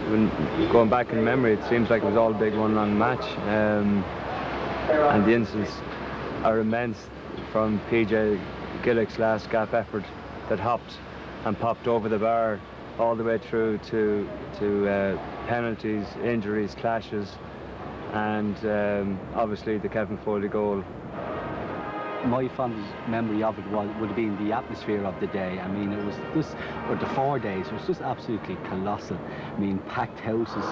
when going back in memory, it seems like it was all big one long match, and the incidents are immense, from PJ Gillick's last gap effort that hopped and popped over the bar, all the way through to penalties, injuries, clashes, and obviously the Kevin Foley goal. My fondest memory of it would have been the atmosphere of the day. I mean, it was just, or the 4 days, it was just absolutely colossal. I mean, packed houses,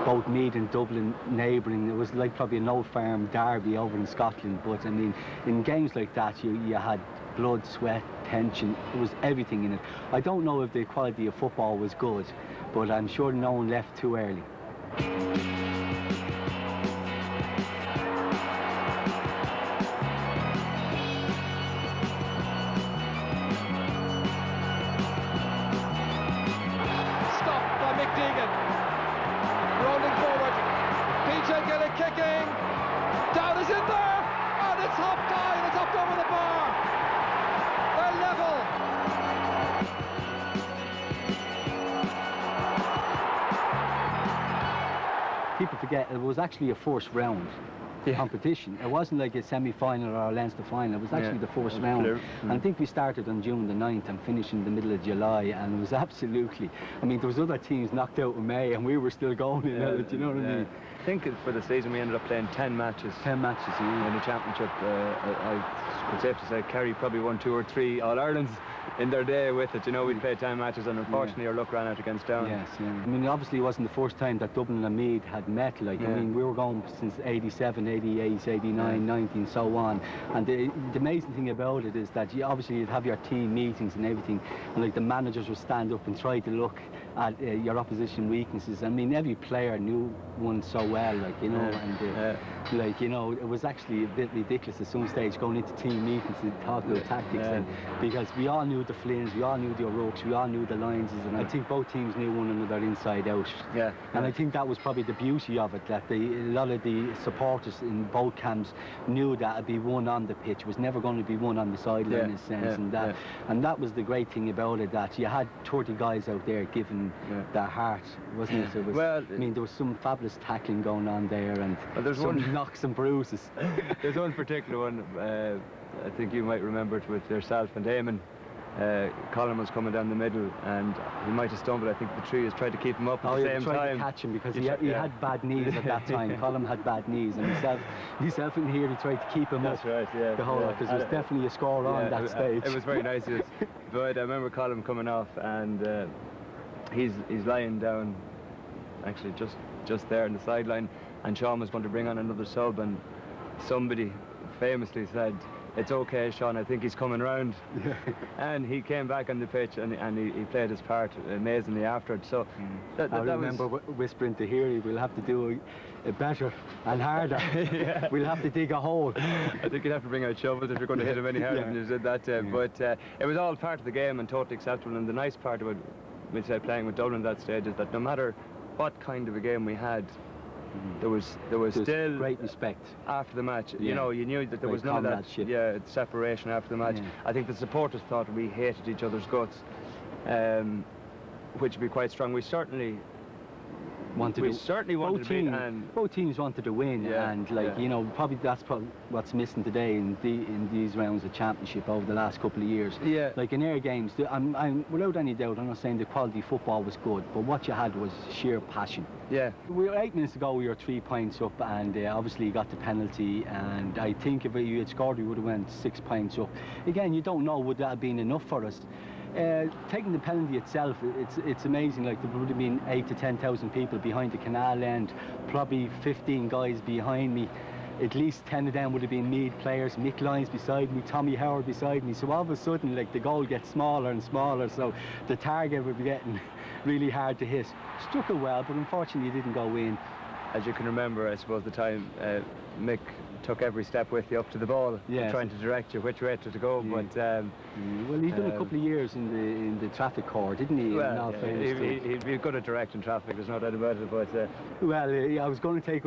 both Meath and Dublin neighbouring. It was like probably an old farm derby over in Scotland. But I mean, in games like that, you had blood, sweat, tension. It was everything in it. I don't know if the quality of football was good, but I'm sure no one left too early. Kicking, down is in there, and it's hopped high, and it's hopped over the bar. They're level. People forget it was actually a first round competition. It wasn't like a semi-final or a Leinster final. It was actually the first round. And I think we started on June the 9th and finished in the middle of July, and it was absolutely, I mean, there was other teams knocked out in May and we were still going in it, you know what I mean? I think for the season we ended up playing 10 matches. 10 matches, in the championship. It's safe to say Kerry probably won 2 or 3 All-Irelands in their day with it. You know, we'd played 10 matches, and unfortunately our luck ran out against Down. Yes, I mean, obviously it wasn't the first time that Dublin and Meath had met. Like, I mean, we were going since 87, 88, 89, 90 and so on. And the amazing thing about it is that obviously you'd have your team meetings and everything, and like the managers would stand up and try to look at your opposition weaknesses. I mean, every player knew one so well, like, you know, and like, you know, it was actually a bit ridiculous at some stage going into team meetings to talk about tactics, and because we all knew the Flynns, we all knew the O'Rourkes, we all knew the Lineses, and I think both teams knew one another inside out. And I think that was probably the beauty of it, that a lot of the supporters in both camps knew that it'd be one on the pitch. It was never going to be one on the sideline in a sense, and that was the great thing about it, that you had 30 guys out there giving their heart, wasn't it? It was, I mean, there was some fabulous tackling going on there, and there's some knocks and bruises. There's one particular one, I think you might remember it with yourself and Eamon. Colin was coming down the middle and he might have stumbled. I think the tree has tried to keep him up at the same tried time. To catch him because he had bad knees at that time. Colin had bad knees, and himself in here, he tried to keep him up. That's right, the whole lot, because there was definitely a score on that stage. It was very nice. But I remember Colin coming off, and he's lying down, actually just there on the sideline, and Sean was going to bring on another sub, and somebody famously said, "It's okay, Sean, I think he's coming round." And he came back on the pitch, and he played his part amazingly after it. So I remember whispering to Heary, we'll have to do it better and harder. We'll have to dig a hole. I think you'd have to bring out shovels if you're going to hit him any harder than you did that day. But it was all part of the game and totally acceptable. And the nice part about playing with Dublin at that stage is that no matter what kind of a game we had, there was still great respect after the match. You know, you knew that there was none of that separation after the match. I think the supporters thought we hated each other's guts, which would be quite strong. We certainly wanted to beat, and both teams wanted to win, and like, you know, probably that's what's missing today in these rounds of championship over the last couple of years. Like in air games, I'm without any doubt, I'm not saying the quality of football was good, but what you had was sheer passion. We were 8 minutes ago, we were 3 points up, and obviously you got the penalty, and I think if you had scored, we would have went 6 points up. Again, you don't know, would that have been enough for us? Taking the penalty itself, it's amazing. Like, there would have been 8,000 to 10,000 people behind the canal end, probably 15 guys behind me. At least 10 of them would have been Meath players. Mick Lyons beside me, Tommy Howard beside me. So all of a sudden, like, the goal gets smaller and smaller, so the target would be getting really hard to hit. Struck it well, but unfortunately it didn't go in. As you can remember, I suppose the time Mick took every step with you up to the ball, trying to direct you which way to go. But well, he's done a couple of years in the traffic corps, didn't he? Well, he'd be good at directing traffic. There's no doubt about it. But well, I was going to take